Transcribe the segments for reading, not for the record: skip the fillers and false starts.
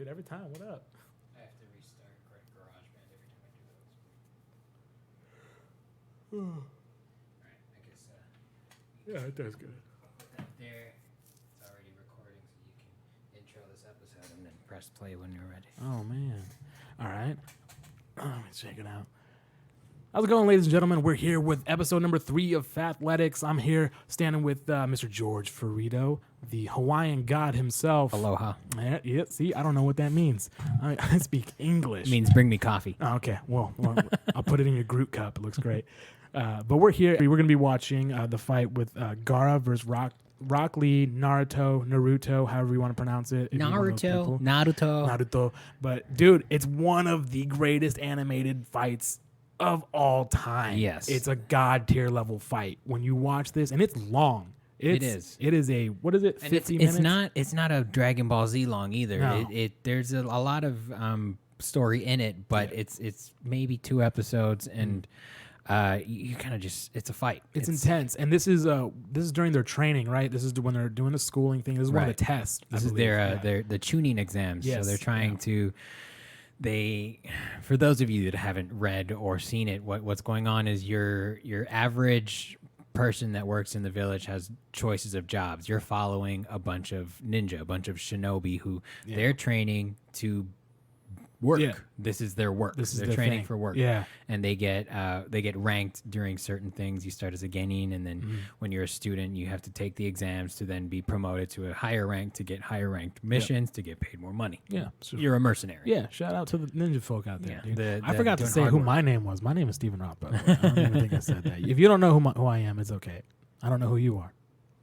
dude. Every time. What up? I have to restart GarageBand every time I do those. Alright, I guess Yeah, it does good. put that there. It's already recording, so you can intro this episode and then press play when you're ready. Oh, man. All right. Let me check it out. How's it going, ladies and gentlemen? We're here with episode number 3 of Fathletic. I'm here standing with Mr. George Ferido, the Hawaiian god himself. Aloha. Yeah, see, I don't know what that means. I speak English. It means bring me coffee. Oh, okay, well, I'll put it in your Groot cup. It looks great. But we're here. We're going to be watching the fight with Gaara versus Rock Lee, Naruto, however you want to pronounce it. Naruto. But, dude, it's one of the greatest animated fights of all time. Yes. It's a god tier level fight. When you watch this, and it's long. It is a, what is it, 50 minutes? It's not a Dragon Ball Z long either. No. There's a lot of story in it, but it's maybe 2 episodes, and you kind of just, it's a fight. It's intense, and this is during their training, right? This is when they're doing the schooling thing. This is one of the tests. This is their the Chuunin Exams. Yes. So they're trying to. For those of you that haven't read or seen it, what's going on is your average person that works in the village has choices of jobs. You're following a bunch of ninja, a bunch of shinobi who they're training to work. Yeah. This is their work. This is their their training thing. for work. Yeah. And they get ranked during certain things. You start as a genin, and then when you're a student, you have to take the exams to then be promoted to a higher rank to get higher ranked missions to get paid more money. Yeah. So, You're a mercenary. yeah, shout out to the ninja folk out there. Yeah, Dude. I forgot to doing say hard who work. my name was. My name is Stephen Roth, by the way. I don't even think I said that. If you don't know who I am, it's okay. I don't know who you are.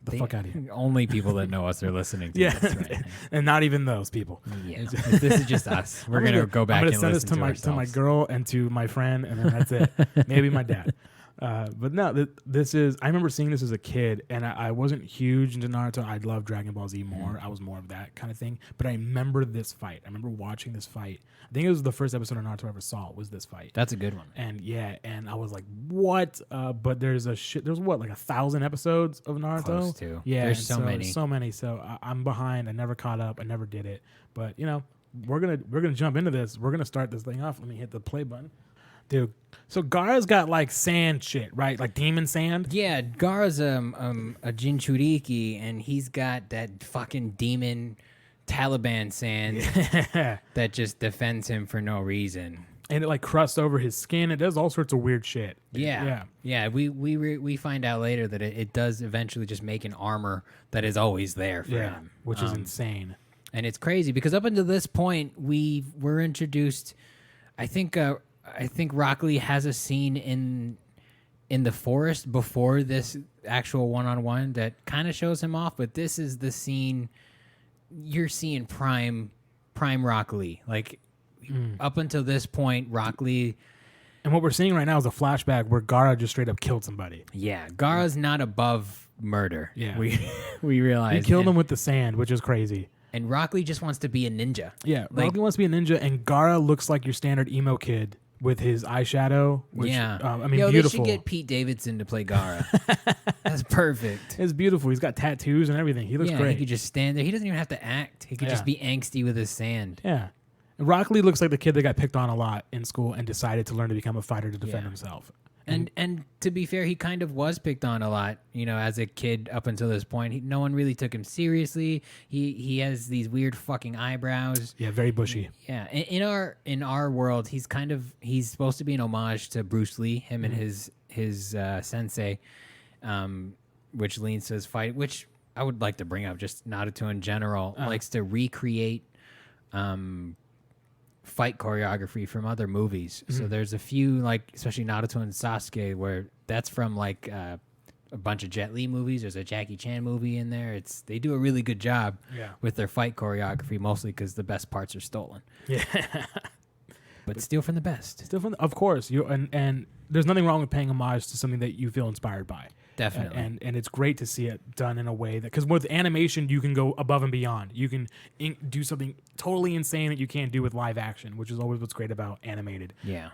The fuck out of here. Only people that know us are listening to Yeah, this right now. and not even those people. Yeah. This is just us. We're going to go back I'm and gonna send this listen to my ourselves. girl and to my friend, and then that's it. Maybe my dad. But no, this is. I remember seeing this as a kid, and I wasn't huge into Naruto. I loved Dragon Ball Z more. I was more of that kind of thing. But I remember this fight. I remember watching this fight. I think it was the first episode of Naruto I ever saw. Was this fight? That's a good one. And and I was like, "What?" But there's there's what, like 1,000 episodes of Naruto. Close to. Yeah, There's so many. so many. So I'm behind. I never caught up. I never did it. But we're gonna jump into this. We're gonna start this thing off. Let me hit the play button, dude. So Gaara's got like sand shit, right? Like demon sand. Yeah, Gaara's a Jinchuriki, and he's got that fucking demon Taliban sand that just defends him for no reason. And it like crusts over his skin. It does all sorts of weird shit. Yeah. We find out later that it does eventually just make an armor that is always there for him, which is insane. And it's crazy because up until this point, we were introduced. I think Rock Lee has a scene in the forest before this actual one-on-one that kind of shows him off, but this is the scene you're seeing prime Rock Lee. Like up until this point, Rock Lee. And what we're seeing right now is a flashback where Gaara just straight up killed somebody. Yeah, Gaara's not above murder. Yeah. We realize He killed him with the sand, which is crazy. And Rock Lee just wants to be a ninja. Yeah, Rock Lee wants to be a ninja, and Gaara looks like your standard emo kid with his eyeshadow. Which, beautiful. They should get Pete Davidson to play Gaara. That's perfect. It's beautiful. He's got tattoos and everything. He looks great. He could just stand there. He doesn't even have to act. He could just be angsty with his sand. Yeah. And Rock Lee looks like the kid that got picked on a lot in school and decided to learn to become a fighter to defend himself. And to be fair, he kind of was picked on a lot, as a kid up until this point. No one really took him seriously. He has these weird fucking eyebrows. Yeah, very bushy. Yeah, in our world, he's supposed to be an homage to Bruce Lee, him and his sensei, which leads to his fight. Which I would like to bring up. Just Naruto in general likes to recreate fight choreography from other movies. So there's a few, like especially Naruto and Sasuke, where that's from like a bunch of Jet Li movies. There's a Jackie Chan movie in there. They do a really good job with their fight choreography, mostly because the best parts are stolen. Yeah. But steal from the best. Of course. And there's nothing wrong with paying homage to something that you feel inspired by. Definitely. And it's great to see it done in a way that, because with animation, you can go above and beyond. You can do something totally insane that you can't do with live action, which is always what's great about animated. Yeah.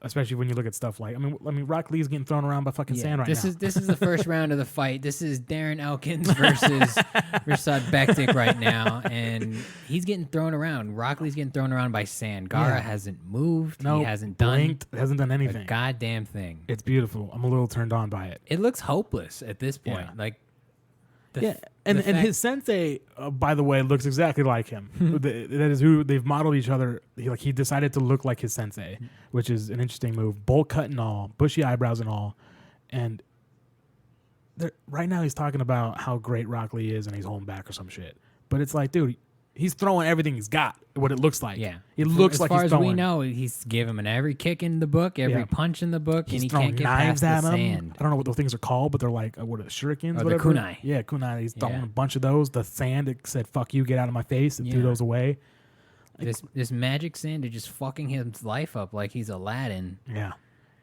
especially when you look at stuff like I mean, Rock Lee's getting thrown around by fucking sand right now. This is the first round of the fight. This is Darren Elkins versus Rasad Bektik right now, and he's getting thrown around. Rock Lee's getting thrown around by sand. Gaara hasn't moved. No, he hasn't done anything. a goddamn thing. It's beautiful. I'm a little turned on by it. It looks hopeless at this point. Yeah. Like, and his sensei, by the way, looks exactly like him. That is who they've modeled each other. He decided to look like his sensei, which is an interesting move. Bowl cut and all, bushy eyebrows and all, and right now he's talking about how great Rock Lee is and he's holding back or some shit. But it's like, dude, he's throwing everything he's got. What it looks like. Yeah, it looks like he's throwing. As far as we know, he's giving him every kick in the book, every punch in the book, and he can't get past the sand. I don't know what those things are called, but they're like what shurikens, or whatever. The kunai. Yeah, kunai. He's throwing a bunch of those. The sand that said "fuck you, get out of my face," and threw those away. Like, this magic sand is just fucking his life up like he's Aladdin. Yeah,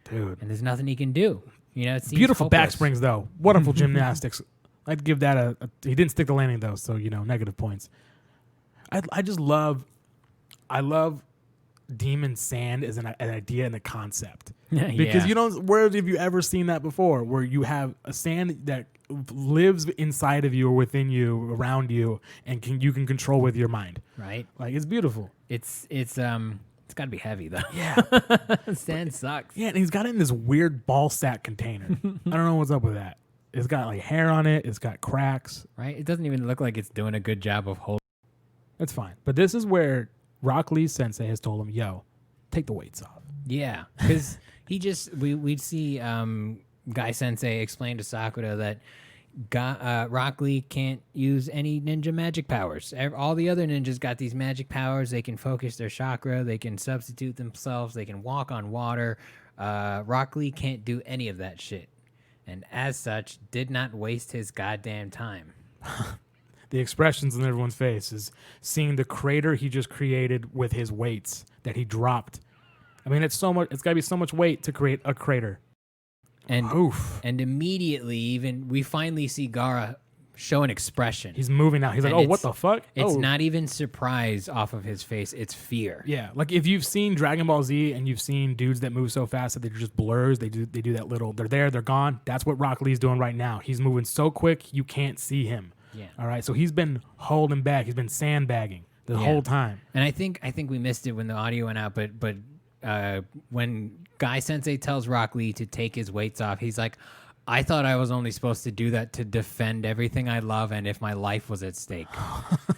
dude. And there's nothing he can do. You know, it seems beautiful hopeless. back springs though. Wonderful gymnastics. I'd give that a. He didn't stick the landing though, so negative points. I love demon sand as an idea and a concept. Because where have you ever seen that before? Where you have a sand that lives inside of you or within you, around you, and you can control with your mind. Right. Like it's beautiful. It's got to be heavy though. Yeah. Sand sucks. Yeah, and he's got it in this weird ball sack container. I don't know what's up with that. It's got like hair on it. It's got cracks. Right. It doesn't even look like it's doing a good job of holding. That's fine. But this is where Rock Lee's sensei has told him, yo, take the weights off. Yeah. Because we'd see Guy Sensei explain to Sakura that Rock Lee can't use any ninja magic powers. All the other ninjas got these magic powers. They can focus their chakra. They can substitute themselves. They can walk on water. Rock Lee can't do any of that shit. And as such, did not waste his goddamn time. The expressions on everyone's face is seeing the crater he just created with his weights that he dropped. I mean, it's got to be so much weight to create a crater. And immediately, we finally see Gaara show an expression. He's moving now. He's like, oh, what the fuck? It's not even surprise off of his face. It's fear. Yeah. Like if you've seen Dragon Ball Z and you've seen dudes that move so fast that they're just blurs, they do that little, they're there, they're gone. That's what Rock Lee's doing right now. He's moving so quick, you can't see him. Yeah. All right. So he's been holding back. He's been sandbagging the whole time. And I think we missed it when the audio went out, but when Guy Sensei tells Rock Lee to take his weights off, he's like, I thought I was only supposed to do that to defend everything I love and if my life was at stake.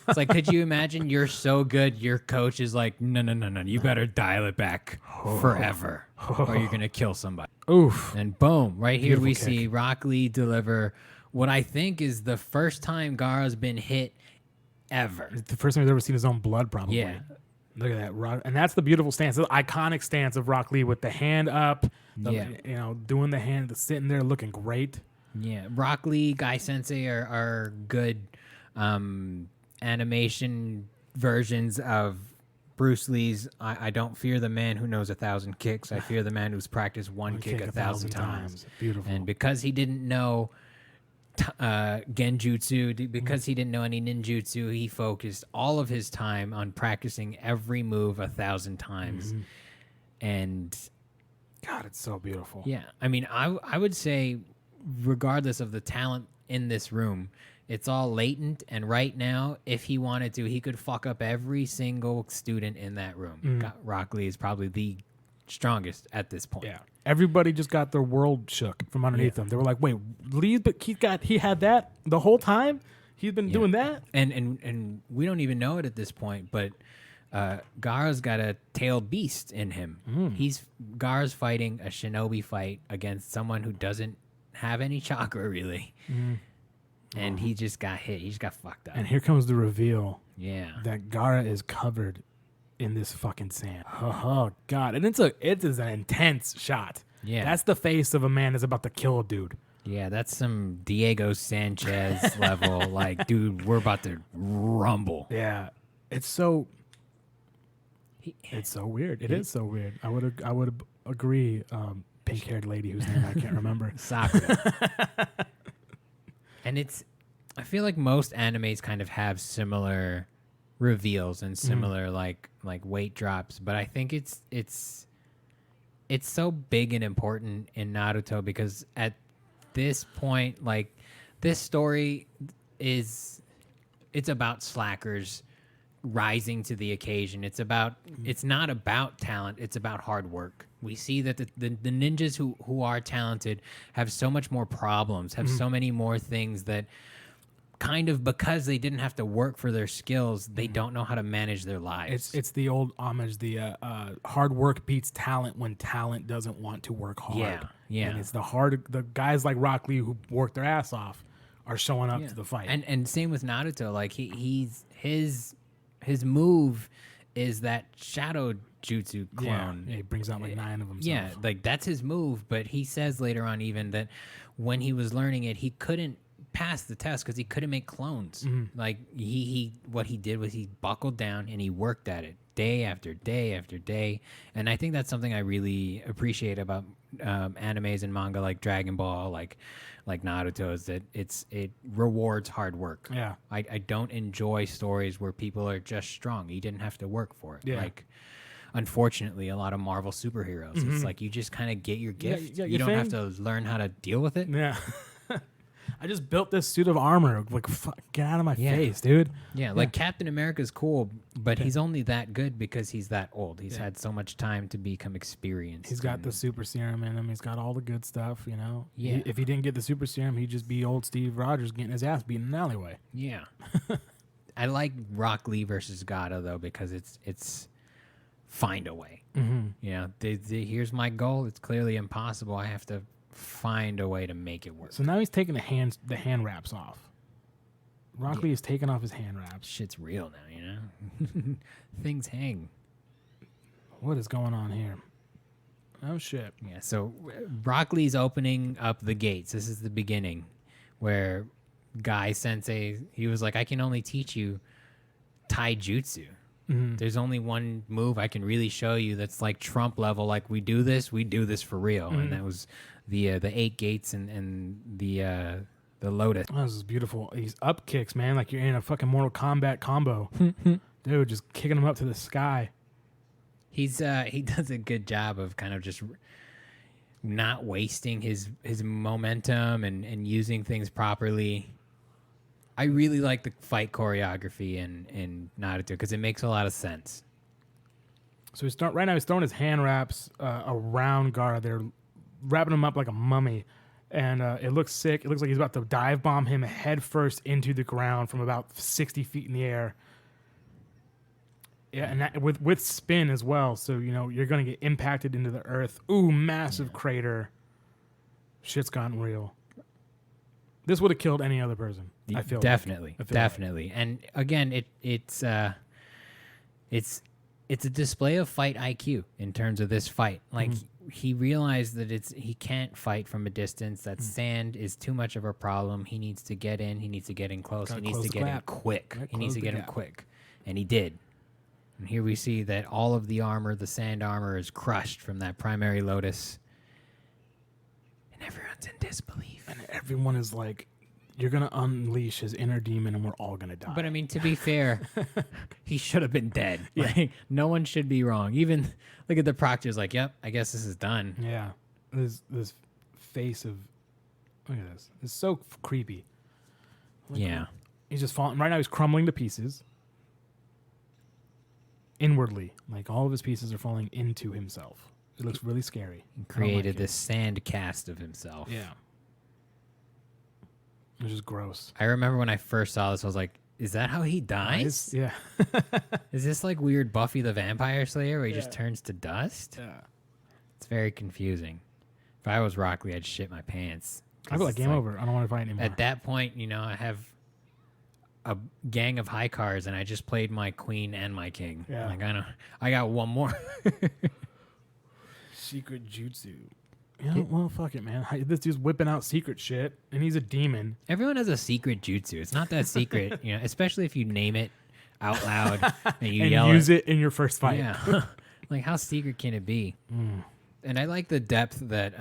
It's like, could you imagine you're so good, your coach is like, no, you better dial it back forever or you're going to kill somebody. Oof. And boom, right here Beautiful we kick. see Rock Lee deliver what I think is the first time Gaara's been hit ever. It's the first time he's ever seen his own blood, probably. Yeah. Look at that. And that's the beautiful stance, the iconic stance of Rock Lee with the hand up, doing the hand, sitting there looking great. Yeah. Rock Lee, Guy Sensei are good animation versions of Bruce Lee's I don't fear the man who knows 1,000 kicks. I fear the man who's practiced one kick 1,000 times. Beautiful. And because he didn't know genjutsu, because he didn't know any ninjutsu, he focused all of his time on practicing every move 1,000 times. And God, it's so beautiful. yeah, I mean, I would say regardless of the talent in this room, it's all latent, and right now if he wanted to, he could fuck up every single student in that room. Rock Lee is probably the strongest at this point. Yeah. Everybody just got their world shook from underneath them. They were like, "Wait, Lee, but he had that the whole time? He's been doing that?" And we don't even know it at this point, but Gaara's got a tailed beast in him. Gaara's fighting a shinobi fight against someone who doesn't have any chakra really. And he just got hit. He just got fucked up. And here comes the reveal. Yeah. That Gaara is covered in this fucking sand. Oh God. And it is an intense shot. Yeah. That's the face of a man that's about to kill a dude. Yeah, that's some Diego Sanchez level. Like, dude, we're about to rumble. Yeah. It's so weird. It is so weird. I would agree, pink-haired lady whose name I can't remember. Sakura. And I feel like most animes kind of have similar reveals and similar like weight drops, but I think it's it's so big and important in Naruto because at this point, like, this story it's about slackers rising to the occasion. It's not about talent, it's about hard work. We see that the ninjas who are talented have so much more problems, have so many more things that kind of, because they didn't have to work for their skills, they don't know how to manage their lives. It's the old homage, the hard work beats talent when talent doesn't want to work hard. Yeah. And it's the guys like Rock Lee who work their ass off are showing up to the fight. And same with Naruto. Like his move is that shadow jutsu clone. Yeah, he brings out like 9 of them. Yeah, like that's his move. But he says later on even that when he was learning it, he couldn't pass the test because he couldn't make clones. Like what he did was he buckled down and he worked at it day after day after day. And I think that's something I really appreciate about animes and manga like Dragon Ball, like Naruto, is that it rewards hard work. Yeah. I don't enjoy stories where people are just strong. You didn't have to work for it. Yeah. Like, unfortunately, a lot of Marvel superheroes, it's like you just kind of get your gift. Yeah, you don't have to learn how to deal with it. Yeah. I just built this suit of armor. Like, fuck, get out of my face, dude. Yeah, like Captain America's cool, but he's only that good because he's that old. He's had so much time to become experienced. He's got the super serum in him. He's got all the good stuff, you know? Yeah. If he didn't get the super serum, he'd just be old Steve Rogers getting his ass beaten in an alleyway. Yeah. I like Rock Lee versus Gaara, though, because it's find a way. You know, here's my goal. It's clearly impossible. I have to find a way to make it work. So now he's taking the hand wraps off. Rock Lee is taking off his hand wraps. Shit's real now, you know? Things hang. What is going on here? Oh, shit. Yeah, so Rock Lee's opening up the gates. This is the beginning where Guy Sensei, he was like, I can only teach you Taijutsu. There's only one move I can really show you that's like Trump level. Like, we do this for real. And that was the 8 gates and the Lotus. Oh, this is beautiful. These up kicks, man, like you're in a fucking Mortal Kombat combo. Dude, just kicking him up to the sky. He does a good job of kind of just not wasting his momentum and using things properly. I really like the fight choreography in Naruto because it makes a lot of sense. So right now he's throwing his hand wraps around Gaara. They're wrapping him up like a mummy, and it looks sick. It looks like he's about to dive bomb him head first into the ground from about 60 feet in the air. Yeah, and that, with spin as well. So, you know, you're going to get impacted into the earth. Ooh, massive crater. Shit's gotten real. This would have killed any other person. I feel definitely, like. definitely. And again, it's a display of fight IQ in terms of this fight. Like, he realized that he can't fight from a distance. That sand is too much of a problem. He needs to get in. He needs to get in close. He needs to get in quick. He needs to get in quick, and he did. And here we see that all of the armor, the sand armor, is crushed from that primary Lotus. And everyone's in disbelief. And everyone is like, you're going to unleash his inner demon and we're all going to die. But I mean, to be fair, he should have been dead. Yeah. Like, no one should be wrong. Even, look at the proctor's like, yep, I guess this is done. Yeah. This face of, look at this. It's so creepy. Like, yeah. He's just falling. Right now he's crumbling to pieces. Inwardly. Like, all of his pieces are falling into himself. It looks really scary. He created this sand cast of himself. Yeah. It's just gross. I remember when I first saw this, I was like, is that how he dies? Yeah. Is this like weird Buffy the Vampire Slayer where he just turns to dust? Yeah. It's very confusing. If I was Rock Lee, I'd shit my pants. I feel like game over. I don't want to fight anymore. At that point, you know, I have a gang of high cars and I just played my queen and my king. Yeah. Like, I got one more. Secret jutsu. Yeah, well, fuck it, man. This dude's whipping out secret shit, and he's a demon. Everyone has a secret jutsu. It's not that secret, you know, especially if you name it out loud and you yell use it in your first fight. Yeah. Like, how secret can it be? And I like the depth that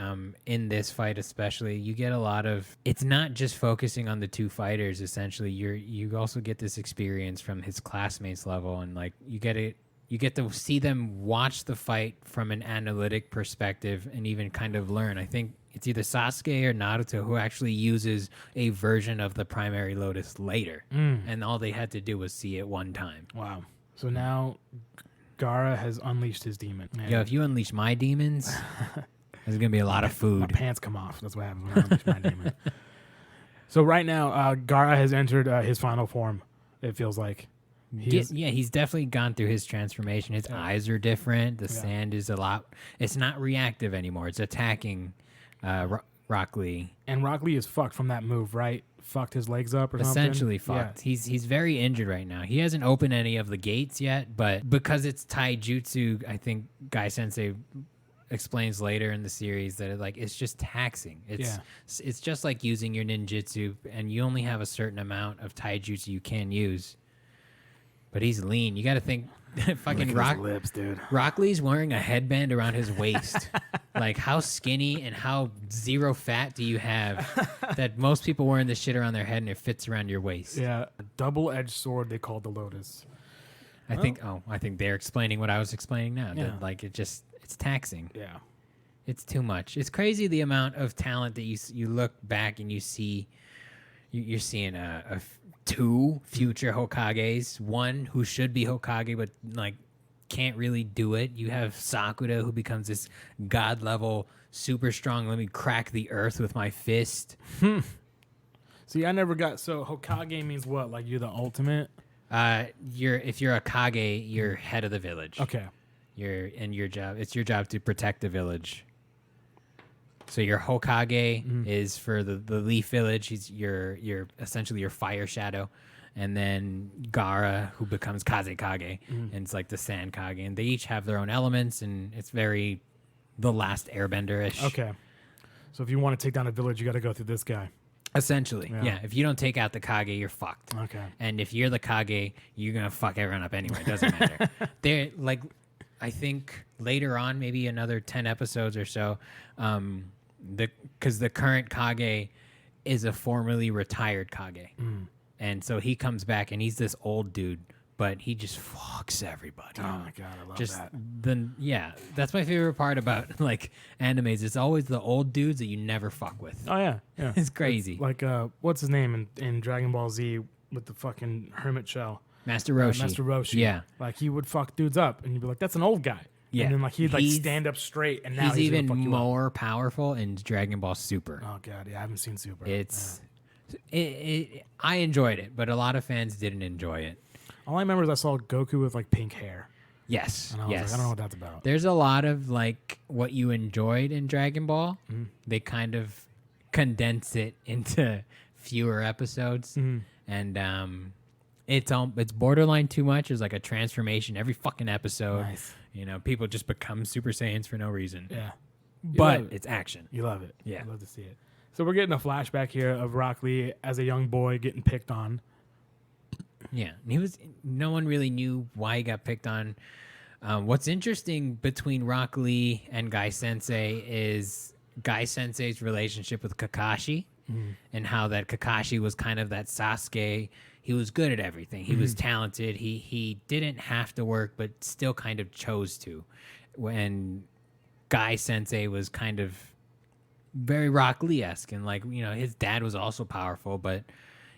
in this fight especially, you get a lot of, it's not just focusing on the two fighters, essentially. You also get this experience from his classmates level, and like you you get to see them watch the fight from an analytic perspective and even kind of learn. I think it's either Sasuke or Naruto who actually uses a version of the primary lotus later. And all they had to do was see it one time. Wow. So now Gaara has unleashed his demon. Yo, if you unleash my demons, there's going to be a lot of food. My pants come off. That's what happens when I unleash my demon. So right now, Gaara has entered his final form, it feels like. He's definitely gone through his transformation. His eyes are different. The sand is a lot. It's not reactive anymore. It's attacking Rock Lee. And Rock Lee is fucked from that move, right? Fucked his legs up or something? Essentially fucked. Yeah. He's very injured right now. He hasn't opened any of the gates yet, but because it's Taijutsu, I think Guy Sensei explains later in the series that it's just taxing. It's just like using your ninjutsu, and you only have a certain amount of Taijutsu you can use. But he's lean. You got to think, fucking lips, dude. Rock Lee's wearing a headband around his waist. Like, how skinny and how zero fat do you have that most people wearing this shit around their head and it fits around your waist? Yeah, a double-edged sword they call the Lotus. I think they're explaining what I was explaining now. Yeah. That, it's taxing. Yeah. It's too much. It's crazy the amount of talent that you look back and you see. You're seeing two future Hokages, one who should be Hokage but can't really do it. You have Sakura who becomes this god level, super strong. Let me crack the earth with my fist. See, I never got Hokage means what? Like you're the ultimate? If you're a Kage, you're head of the village. Okay. It's your job to protect the village. So your Hokage is for the Leaf Village. He's your essentially your fire shadow, and then Gaara, who becomes Kazekage, and it's like the Sand Kage, and they each have their own elements, and it's very the Last Airbender-ish. Okay, so if you want to take down a village, you got to go through this guy. Essentially, yeah. If you don't take out the Kage, you're fucked. Okay, and if you're the Kage, you're gonna fuck everyone up anyway. It doesn't matter. They're like, I think later on, maybe another 10 episodes or so. Because the current Kage is a formerly retired Kage. And so he comes back and he's this old dude, but he just fucks everybody. Oh my God, I love that. That's my favorite part about animes. It's always the old dudes that you never fuck with. Oh yeah. It's crazy. It's like what's his name in Dragon Ball Z with the fucking hermit shell? Master Roshi. Master Roshi. Yeah. Like he would fuck dudes up and you'd be like, that's an old guy. Yeah. And then he'd stand up straight, and now he's even even more powerful in Dragon Ball Super. Oh God, yeah, I haven't seen Super. I enjoyed it, but a lot of fans didn't enjoy it. All I remember is I saw Goku with pink hair. Yes. And I was like, I don't know what that's about. There's a lot of what you enjoyed in Dragon Ball. They kind of condense it into fewer episodes, and it's borderline too much. There's a transformation every fucking episode. Nice. People just become Super Saiyans for no reason. Yeah. But it's action. You love it. Yeah. I love to see it. So we're getting a flashback here of Rock Lee as a young boy getting picked on. Yeah. No one really knew why he got picked on. What's interesting between Rock Lee and Guy Sensei is Guy Sensei's relationship with Kakashi and how that Kakashi was kind of that Sasuke. He was good at everything. He was talented. He didn't have to work, but still kind of chose to. When Guy Sensei was kind of very Rock Lee-esque, and his dad was also powerful, but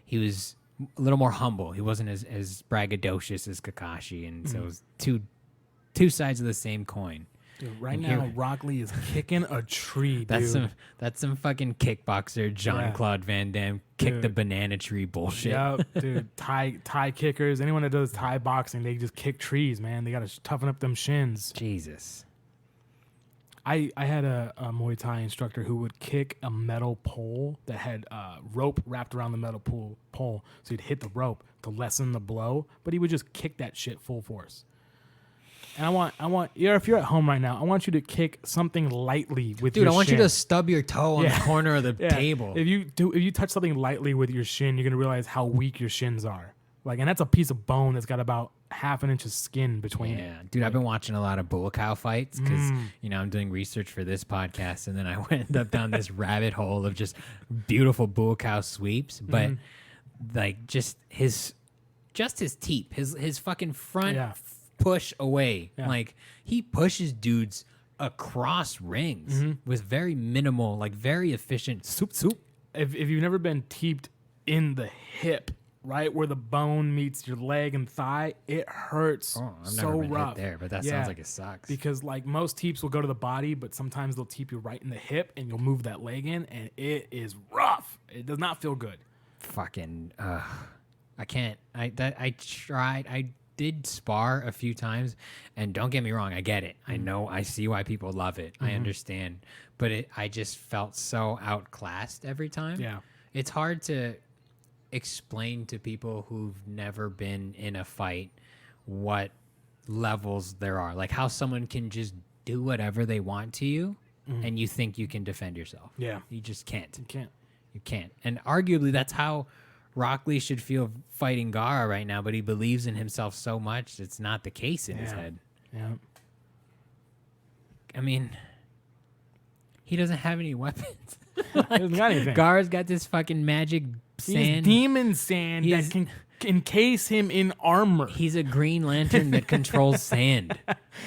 he was a little more humble. He wasn't as braggadocious as Kakashi, and so it was two sides of the same coin. Dude, right now, Rock Lee is kicking a tree, dude. That's some fucking kickboxer Jean-Claude Van Damme kick the banana tree bullshit. Yep, dude. Thai kickers. Anyone that does Thai boxing, they just kick trees, man. They got to toughen up them shins. Jesus. I had a Muay Thai instructor who would kick a metal pole that had rope wrapped around the metal pole. So he'd hit the rope to lessen the blow, but he would just kick that shit full force. And I want, if you're at home right now, I want you to kick something lightly with your shin. Dude, I want you to stub your toe on the corner of the table. If you touch something lightly with your shin, you're gonna realize how weak your shins are. And that's a piece of bone that's got about half an inch of skin between it. Yeah, dude, I've been watching a lot of Bull-Cow fights because I'm doing research for this podcast, and then I went up down this rabbit hole of just beautiful Bull-Cow sweeps, but just his teep, his fucking front push away. Yeah. Like, he pushes dudes across rings with very minimal, like very efficient soup. If you've never been teeped in the hip, right where the bone meets your leg and thigh, it hurts I've so never been rough hit there, but that sounds like it sucks. because like most teeps will go to the body, but sometimes they'll teep you right in the hip and you'll move that leg in, and it is rough. It does not feel good. Fucking, I can't. I tried. I did spar a few times, and don't get me wrong, I get it. I know, I see why people love it. I understand, but I just felt so outclassed every time. Yeah. It's hard to explain to people who've never been in a fight what levels there are, like how someone can just do whatever they want to you, and you think you can defend yourself. Yeah. You just can't. You can't. And arguably, that's how Rock Lee should feel fighting Gaara right now, but he believes in himself so much, it's not the case in his head. Yeah. I mean, he doesn't have any weapons. He doesn't got anything. Gaara's got this fucking magic sand. He's demon sand that can encase him in armor. He's a Green Lantern that controls sand.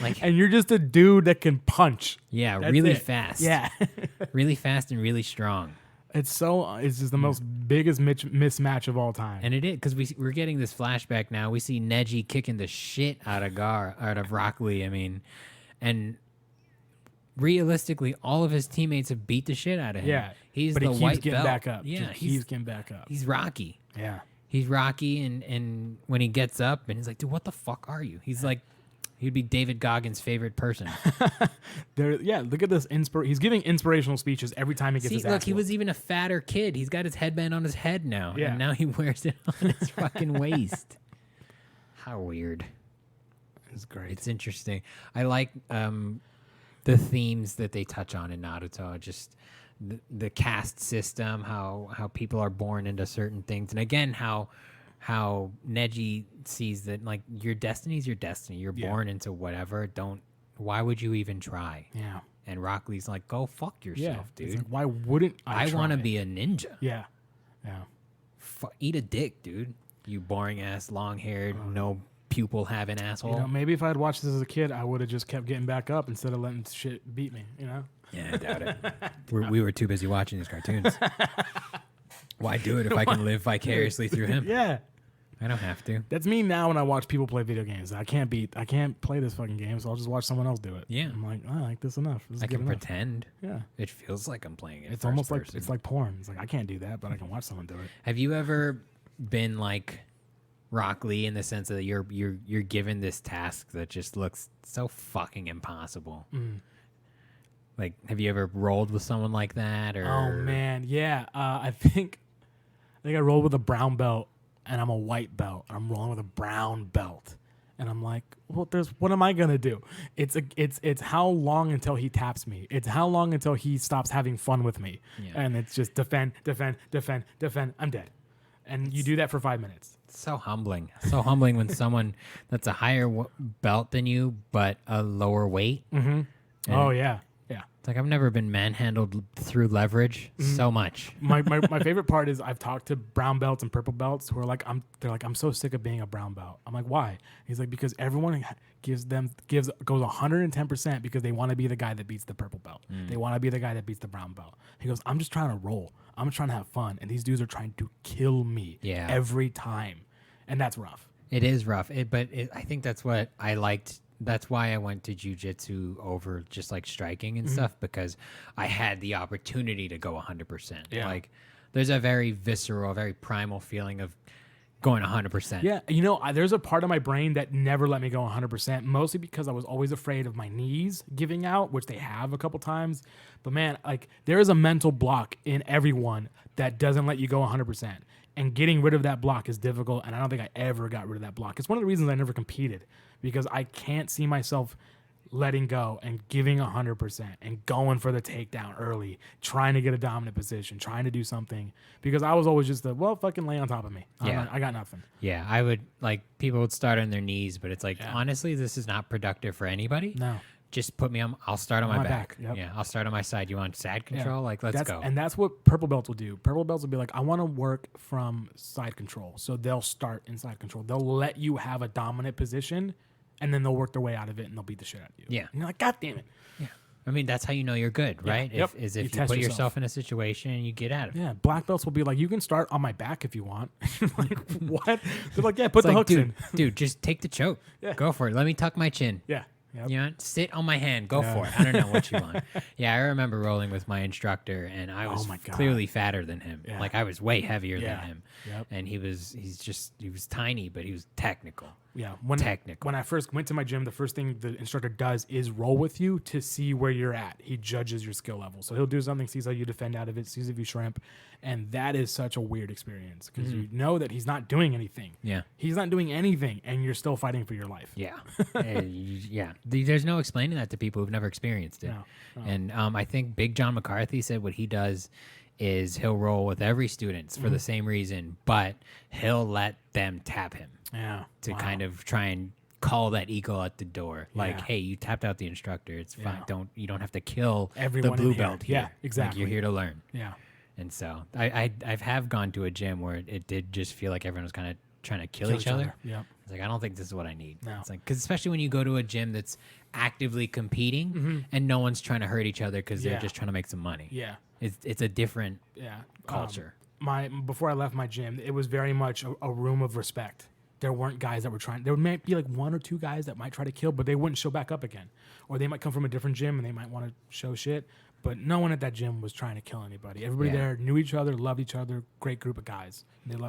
Like, And you're just a dude that can punch. yeah, That's really it. fast. Yeah. Really fast and really strong. It's just the most biggest mismatch of all time. And it is, because we're getting this flashback now. We see Neji kicking the shit out of Rock Lee. I mean, and realistically, all of his teammates have beat the shit out of him. Yeah, he's but the he keeps white getting belt. back up. Yeah, he keeps getting back up. he's Rocky. Yeah. He's Rocky, and when he gets up, and he's like, dude, what the fuck are you? He's like, he'd be David Goggins' favorite person. Look at this. He's giving inspirational speeches every time he gets his ass Look, he whooped. was even a fatter kid. He's got his headband on his head now, Yeah. and now he wears it on his fucking waist. How weird. It's great. It's interesting. I like the themes that they touch on in Naruto, just the caste system, how people are born into certain things, and again how Neji sees that, like, your destiny's your destiny. You're born into whatever. Why would you even try? Yeah. And Rock Lee's like, go fuck yourself, It's dude. like, why wouldn't I want to try? be a ninja. Yeah. Yeah. Eat a dick, dude. You boring ass, long haired, no pupil having asshole. You know, maybe if I had watched this as a kid, I would have just kept getting back up instead of letting shit beat me. You know? Yeah, I doubt it. We were too busy watching these cartoons. Why do it if I can live vicariously through him? Yeah. I don't have to. That's me now when I watch people play video games. I can't play this fucking game, so I'll just watch someone else do it. Yeah. I'm like, I like this enough. This is I good can enough. pretend. Yeah. It feels like I'm playing it. It's first almost person. like it's like porn. It's like I can't do that, but I can watch someone do it. Have you ever been like Rock Lee in the sense that you're given this task that just looks so fucking impossible? Like, have you ever rolled with someone like that? Or Oh man, yeah. I think I rolled with a brown belt, and I'm a white belt. I'm rolling with a brown belt, and I'm like, well, what am I gonna do? It's how long until he taps me? It's how long until he stops having fun with me? Yeah. And it's just defend. I'm dead, and you do that for 5 minutes. So humbling. So humbling when someone that's a higher belt than you, but a lower weight. Oh yeah, yeah. It's like, I've never been manhandled through leverage so much. My favorite part is I've talked to brown belts and purple belts who are like, they're like, I'm so sick of being a brown belt. I'm like, why? He's like, because everyone goes 110% because they want to be the guy that beats the purple belt. They want to be the guy that beats the brown belt. He goes, I'm just trying to roll. I'm trying to have fun, and these dudes are trying to kill me every time, and that's rough. It is rough, I think that's what I liked. That's why I went to jiu-jitsu over just like striking and stuff, because I had the opportunity to go 100%. Yeah. Like, there's a very visceral, very primal feeling of going 100%. Yeah, you know, there's a part of my brain that never let me go 100%, mostly because I was always afraid of my knees giving out, which they have a couple times. But man, like, there is a mental block in everyone that doesn't let you go 100%. And getting rid of that block is difficult, and I don't think I ever got rid of that block. It's one of the reasons I never competed, because I can't see myself letting go and giving 100% and going for the takedown early, trying to get a dominant position, trying to do something, because I was always just fucking lay on top of me. I got nothing. Yeah, I would, like, people would start on their knees, but it's like, honestly, this is not productive for anybody. No. Just put me on, I'll start on my back. Yep. Yeah, I'll start on my side. You want side control? Like, let's go. And that's what purple belts will do. Purple belts will be like, I want to work from side control. So they'll start in side control. They'll let you have a dominant position and then they'll work their way out of it and they'll beat the shit out of you. Yeah. And you're like, God damn it. Yeah. I mean, that's how you know you're good, right? Yep. If You you test put yourself. yourself in a situation and you get out of it. Yeah, black belts will be like, you can start on my back if you want. Like, what? They're like, yeah, put It's the like, hooks in. dude, just take the choke. Yeah. Go for it. Let me tuck my chin. Yeah. Yep. You know, sit on my hand. Go for it. I don't know what you want. Yeah, I remember rolling with my instructor, and I was my God. clearly fatter than him. Yeah. Like I was way heavier Yeah. than him, Yep. and he was tiny, but he was technical. Yeah. Technical. When I first went to my gym, the first thing the instructor does is roll with you to see where you're at. He judges your skill level. So he'll do something, sees how you defend out of it, sees if you shrimp. And that is such a weird experience because you know that he's not doing anything. Yeah. He's not doing anything, and you're still fighting for your life. Yeah, yeah. There's no explaining that to people who've never experienced it. No. And I think Big John McCarthy said what he does is he'll roll with every student for the same reason, but he'll let them tap him Yeah. to kind of try and call that ego at the door. Like, Yeah. hey, you tapped out the instructor. It's fine. Yeah. You don't have to kill Everyone the blue in here. belt here. Yeah, Like, exactly. you're here to learn. Yeah. And so I have gone to a gym where it did just feel like everyone was kind of trying to kill each other. Yeah. It's like, I don't think this is what I need. No. It's like, because especially when you go to a gym that's actively competing and no one's trying to hurt each other because Yeah. they're just trying to make some money. Yeah. It's a different Yeah. culture. Before I left my gym, it was very much a room of respect. There weren't guys that were trying. There might be like one or two guys that might try to kill, but they wouldn't show back up again. Or they might come from a different gym and they might want to show shit. But no one at that gym was trying to kill anybody. Everybody Yeah. there knew each other, loved each other. Great group of guys.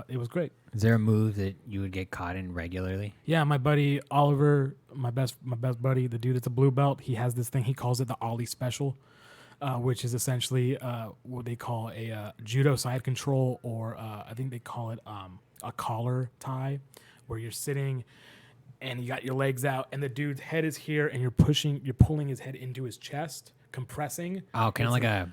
It was great. Is there a move that you would get caught in regularly? Yeah, my buddy Oliver, my best buddy, the dude that's a blue belt. He has this thing. He calls it the Ollie Special, which is essentially what they call a judo side control, or I think they call it a collar tie, where you're sitting and you got your legs out, and the dude's head is here, and you're pulling his head into his chest, compressing. Oh, kind of like a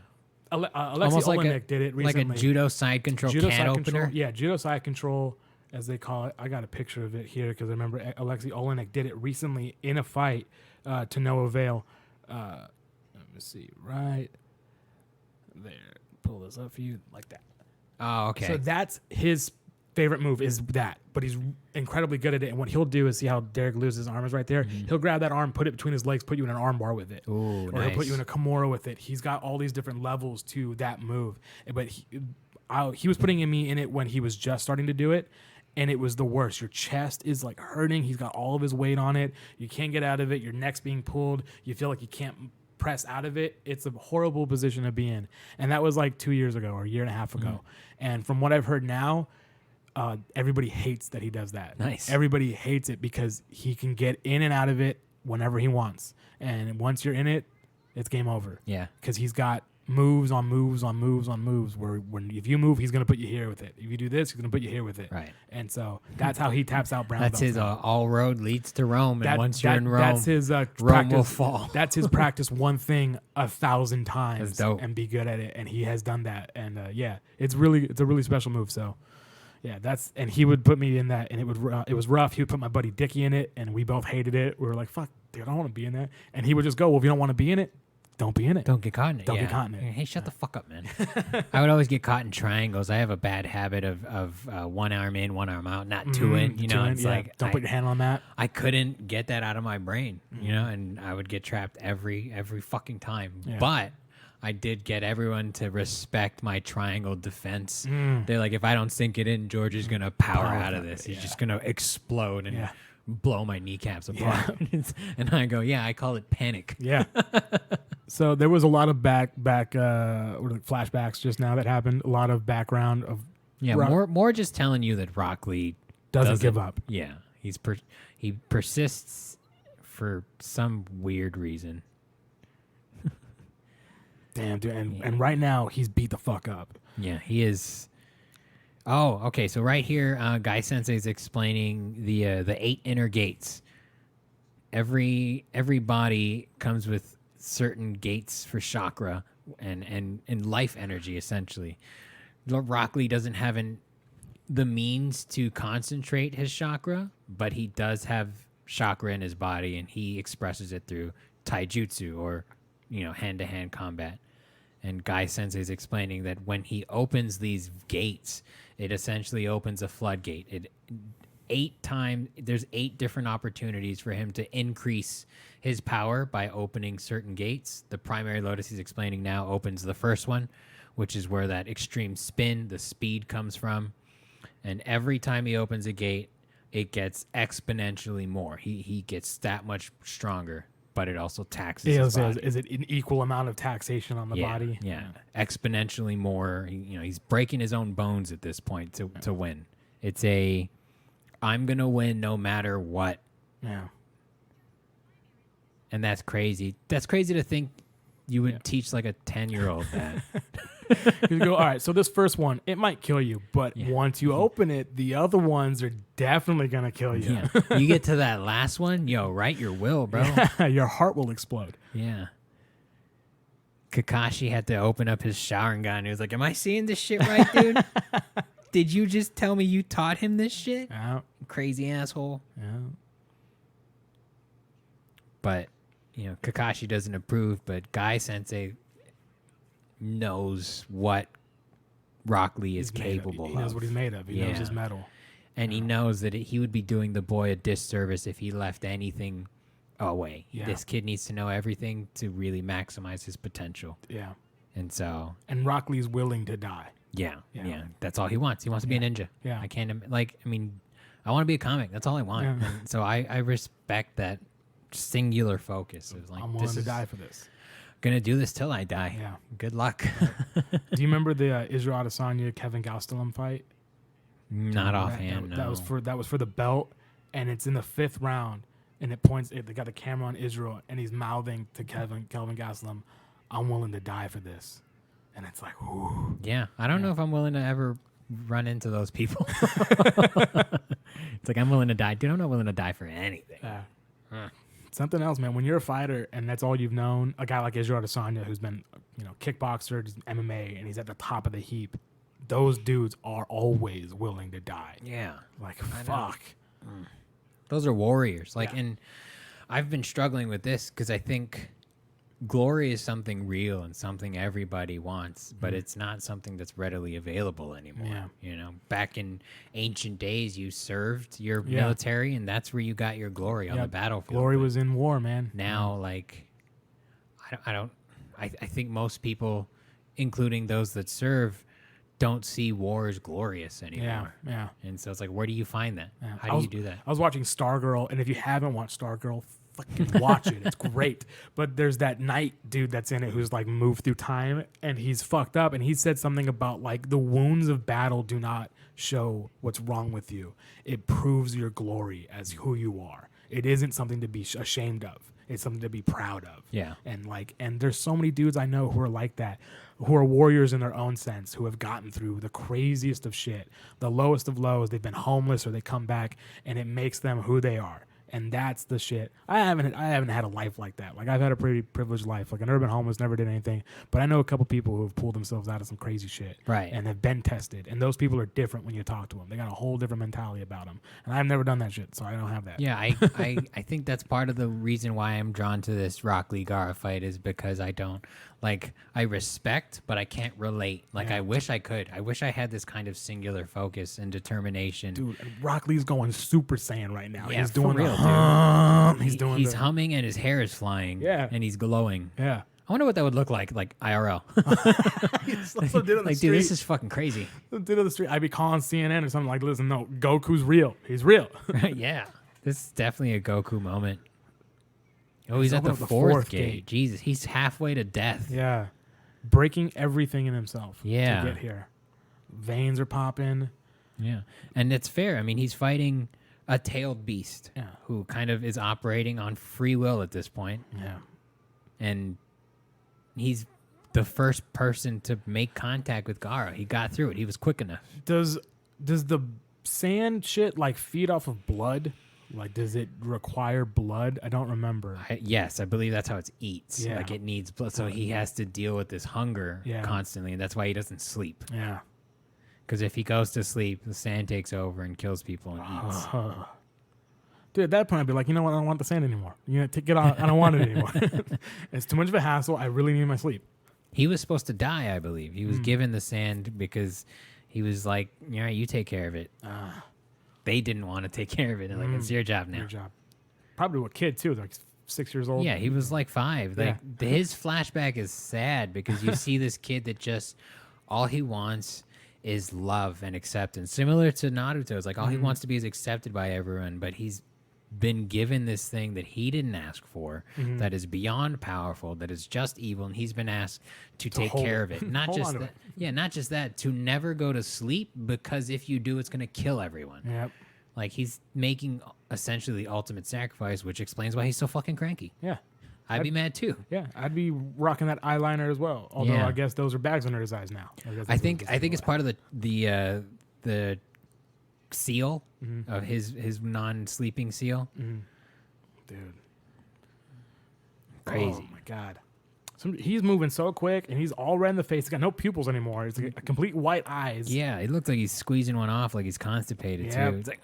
Alexei almost like Olenek did it recently. like a judo side control Judo can side opener. control. Yeah, judo side control, as they call it. I got a picture of it here because I remember Alexei Olenek did it recently in a fight to no avail. Let me see, right there. Pull this up for you like that. Oh, okay. So that's his favorite move, is that, but he's incredibly good at it. And what he'll do is, see how Derek loses his arm is right there. He'll grab that arm, put it between his legs, put you in an arm bar with it. Ooh, Or he'll put nice. you in a Kimura with it. He's got all these different levels to that move. But he was putting me in it when he was just starting to do it, and it was the worst. Your chest is like hurting. He's got all of his weight on it. You can't get out of it. Your neck's being pulled. You feel like you can't press out of it. It's a horrible position to be in. And that was like 2 years ago or a year and a half ago. And from what I've heard now, everybody hates that he does that. Nice. Everybody hates it because he can get in and out of it whenever he wants. And once you're in it, it's game over. Yeah. Because he's got moves on moves on moves on moves where if you move, he's going to put you here with it. If you do this, he's going to put you here with it. Right. And so that's how he taps out brown That's belts his now. all road leads to Rome, and once you're in Rome, that's his Rome practice, will fall. That's his practice one thing 1,000 times That's dope. and be good at it. And he has done that. And yeah, it's a really special move. So yeah, and he would put me in that, and it was rough. He would put my buddy Dickie in it, and we both hated it. We were like, fuck, dude, I don't want to be in that. And he would just go, well, if you don't want to be in it, don't be in it. Don't get caught in it. Don't yeah. get caught in it. Hey, shut the fuck up, man. I would always get caught in triangles. I have a bad habit of one arm in, one arm out, not two in. You know, Two in, it's yeah. like don't put your hand on that. I couldn't get that out of my brain, you know, and I would get trapped every fucking time. Yeah. But I did get everyone to respect my triangle defense. They're like, if I don't sink it in, George is gonna power out of this. He's just gonna explode and blow my kneecaps apart. And I go, yeah, I call it panic. Yeah. So there was a lot of back flashbacks just now that happened. A lot of background of More just telling you that Rock Lee doesn't give up. Yeah, he persists for some weird reason. Damn, dude. And right now he's beat the fuck up. Yeah, he is. Oh, okay. So right here, Guy Sensei is explaining the 8 inner gates. Every body comes with certain gates for chakra and life energy, essentially. Rock Lee doesn't have the means to concentrate his chakra, but he does have chakra in his body, and he expresses it through taijutsu, or hand-to-hand combat. And Guy Sensei is explaining that when he opens these gates, it essentially opens a floodgate. there's 8 different opportunities for him to increase his power by opening certain gates. The primary lotus he's explaining now opens the first one, which is where that extreme spin, the speed comes from. And every time he opens a gate, it gets exponentially more. He gets that much stronger, but it also taxes his body. Is it an equal amount of taxation on the body? Yeah, exponentially more. He's breaking his own bones at this point to win. It's I'm going to win no matter what. Yeah. And that's crazy. That's crazy to think you would teach like a 10-year-old that. You go, all right, so this first one, it might kill you, but once you open it, the other ones are definitely going to kill you. Yeah. You get to that last one, right your will, bro. Yeah, your heart will explode. Yeah. Kakashi had to open up his Sharingan. He was like, am I seeing this shit right, dude? Did you just tell me you taught him this shit? Yeah. Crazy asshole. Yeah. But, Kakashi doesn't approve, but Guy Sensei knows what Rock Lee is capable of. He knows what he's made of. He knows his metal. And he knows that he would be doing the boy a disservice if he left anything away. Yeah. This kid needs to know everything to really maximize his potential. Yeah. And Rock Lee's willing to die. Yeah. That's all he wants. He wants to be a ninja. Yeah. I want to be a comic. That's all I want. Yeah. And so I respect that singular focus. It was like, I'm willing to die for this. Gonna do this till I die. Yeah. Good luck. Do you remember the Israel Adesanya Kevin Gastelum fight? Not offhand. That no. was for the belt, and it's in the 5th round, and they got the camera on Israel, and he's mouthing to Kelvin Gastelum, "I'm willing to die for this," and it's like, ooh. Yeah, I don't know if I'm willing to ever run into those people. It's like, I'm willing to die, dude. I'm not willing to die for anything. Something else, man. When you're a fighter and that's all you've known, a guy like Israel Adesanya, who's been, kickboxer, just MMA, and he's at the top of the heap, those dudes are always willing to die. Yeah. Like, fuck. Those are warriors. And I've been struggling with this because I think glory is something real and something everybody wants, but it's not something that's readily available anymore. Yeah. Back in ancient days, you served your military, and that's where you got your glory on the battlefield. Glory was in war, man. Now, I think most people, including those that serve, don't see war as glorious anymore. Yeah. And so it's like, where do you find that? Yeah. How do you do that? I was watching Stargirl, and if you haven't watched Stargirl, fucking watch it. It's great. But there's that knight dude that's in it who's like moved through time, and he's fucked up, and he said something about like the wounds of battle do not show what's wrong with you. It proves your glory as who you are. It isn't something to be ashamed of. It's something to be proud of. Yeah. And there's so many dudes I know who are like that, who are warriors in their own sense, who have gotten through the craziest of shit, the lowest of lows. They've been homeless or they come back, and it makes them who they are. And that's the shit. I haven't had a life like that. Like, I've had a pretty privileged life. Like, I've never been homeless, never did anything. But I know a couple people who have pulled themselves out of some crazy shit. Right. And have been tested. And those people are different when you talk to them. They got a whole different mentality about them. And I've never done that shit, so I don't have that. Yeah, I think that's part of the reason why I'm drawn to this Rock Lee Gaara fight is because I don't, I respect, but I can't relate. I wish I could. I wish I had this kind of singular focus and determination. Dude, Rock Lee's going Super Saiyan right now. Yeah, he's doing for real, dude. He's humming and his hair is flying. Yeah. And he's glowing. Yeah. I wonder what that would look like IRL. Dude, this is fucking crazy. Dude on the street, I'd be calling CNN or something like, listen, no, Goku's real. He's real. Yeah. This is definitely a Goku moment. Oh, he's at the fourth gate. Jesus, he's halfway to death. Yeah. Breaking everything in himself to Yeah. get here. Veins are popping. Yeah. And it's fair. I mean, he's fighting a tailed beast Yeah. who kind of is operating on free will at this point. Yeah. And he's the first person to make contact with Gaara. He got through it. He was quick enough. Does the sand shit feed off of blood? Does it require blood? I don't remember. Yes, I believe that's how it eats. Yeah. It needs blood. So he has to deal with this hunger constantly, and that's why he doesn't sleep. Yeah. Because if he goes to sleep, the sand takes over and kills people and eats. Dude, at that point, I'd be like, you know what? I don't want the sand anymore. Take it out. I don't want it anymore. It's too much of a hassle. I really need my sleep. He was supposed to die, I believe. He was given the sand because he was like, yeah, you take care of it. they didn't want to take care of it. And like, it's your job now. Your job. Probably a kid too, like 6 years old. Yeah, he was like 5. Like his flashback is sad because you see this kid that just all he wants is love and acceptance. Similar to Naruto, it's like all he wants to be is accepted by everyone, but he's been given this thing that he didn't ask for, that is beyond powerful, that is just evil, and he's been asked to take care of it. Not just that, not just that, to never go to sleep, because if you do, it's going to kill everyone. Yep. Like, he's making essentially the ultimate sacrifice, which explains why he's so fucking cranky. Yeah. I'd be mad too. Yeah, I'd be rocking that eyeliner as well. Although I guess those are bags under his eyes now. I think it's part of the seal of his non-sleeping seal. Dude, crazy. Oh my god, he's moving so quick, and he's all red in the face. He's got no pupils anymore. It's like a complete white eyes. Yeah, it looks like he's squeezing one off, like he's constipated too. It's like,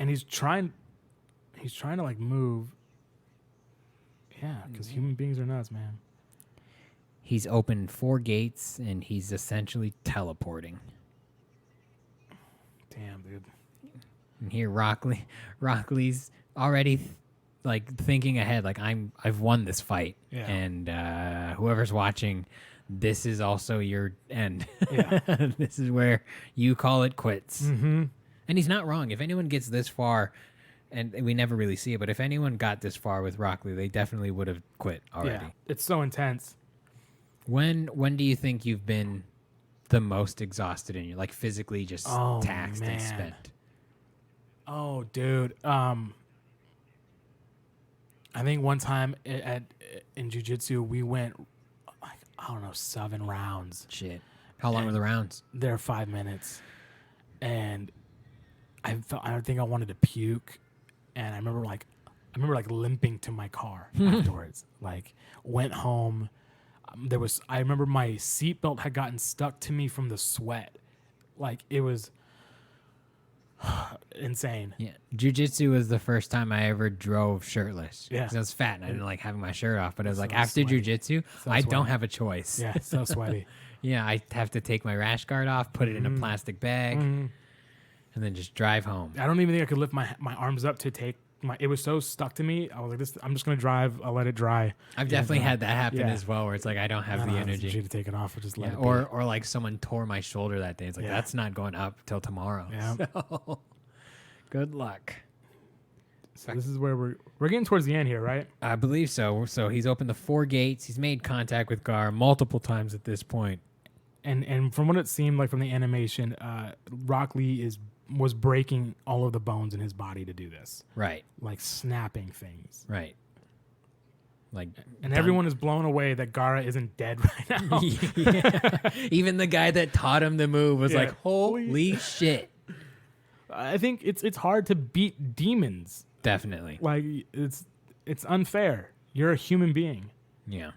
and he's trying to like move. Yeah, because human beings are nuts, man. He's opened 4 gates, and he's essentially teleporting. Damn, dude. And here, Rock Lee's already like thinking ahead, like I've won this fight, and whoever's watching, this is also your end. Yeah. This is where you call it quits. And he's not wrong. If anyone gets this far, and we never really see it, but if anyone got this far with Rock Lee, they definitely would have quit already. Yeah, it's so intense. When do you think you've been the most exhausted in your, like, physically just taxed and spent? Oh, dude. I think one time in jiu-jitsu, we went, like, I don't know, 7 rounds. Shit. How long were the rounds? They're 5 minutes. And I think I wanted to puke. And I remember limping to my car afterwards. Like, went home. I remember my seatbelt had gotten stuck to me from the sweat. Like, it was insane. Yeah. Jiu-jitsu was the first time I ever drove shirtless. Yeah. Because I was fat and I didn't like having my shirt off. But it was like, after jiu-jitsu, I don't have a choice. Yeah, so sweaty. Yeah, I have to take my rash guard off, put it in a plastic bag, and then just drive home. I don't even think I could lift my arms up to take it was so stuck to me. I was like, I'm just going to drive. I'll let it dry. I've definitely had that happen as well, where it's like, I don't have the energy to take it off or just let it be. Or like someone tore my shoulder that day. It's like, that's not going up till tomorrow. Yeah. So, good luck. So this is where we're getting towards the end here, right? I believe so. So he's opened the 4 gates. He's made contact with Gaara multiple times at this point. And from what it seemed like from the animation, Rock Lee was breaking all of the bones in his body to do this. Right. Like snapping things. Right. Like, and everyone is blown away that Gaara isn't dead right now. Yeah. Even the guy that taught him the move was like, holy shit. I think it's hard to beat demons. Definitely. Like, it's unfair. You're a human being. Yeah.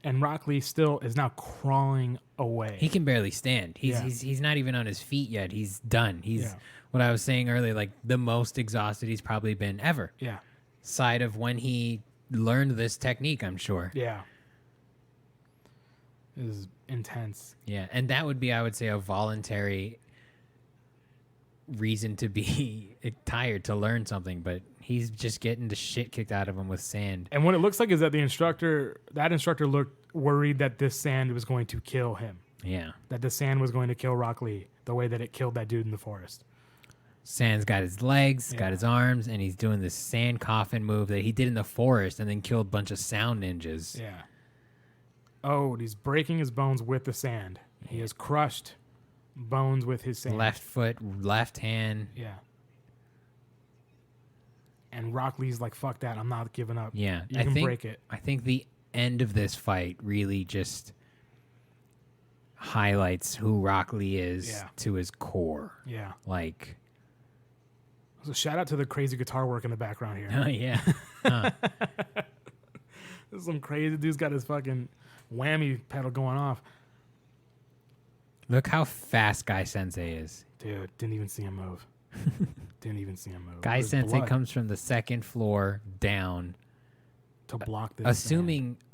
And Rock Lee still is now crawling away. He can barely stand. He's not even on his feet yet. He's done. He's what I was saying earlier, like the most exhausted he's probably been ever. Yeah. Side of when he learned this technique, I'm sure. Yeah. It was intense. Yeah, and that would be, I would say, a voluntary reason to be tired, to learn something, but he's just getting the shit kicked out of him with sand. And what it looks like is that that instructor looked worried that this sand was going to kill him. Yeah. That the sand was going to kill Rock Lee the way that it killed that dude in the forest. Sand's got his legs, got his arms, and he's doing this sand coffin move that he did in the forest and then killed a bunch of sound ninjas. Yeah. Oh, and he's breaking his bones with the sand. He has crushed bones with his sand. Left foot, left hand. Yeah. And Rock Lee's like, fuck that, I'm not giving up. Yeah. You can break it. I think the end of this fight really just highlights who Rock Lee is to his core. Yeah. Like, so shout out to the crazy guitar work in the background here. Oh, yeah. Huh. This is some crazy dude's got his fucking whammy pedal going off. Look how fast Guy Sensei is. Dude, didn't even see him move. Didn't even see him move. Guy Sensei comes from the 2nd floor down to block this.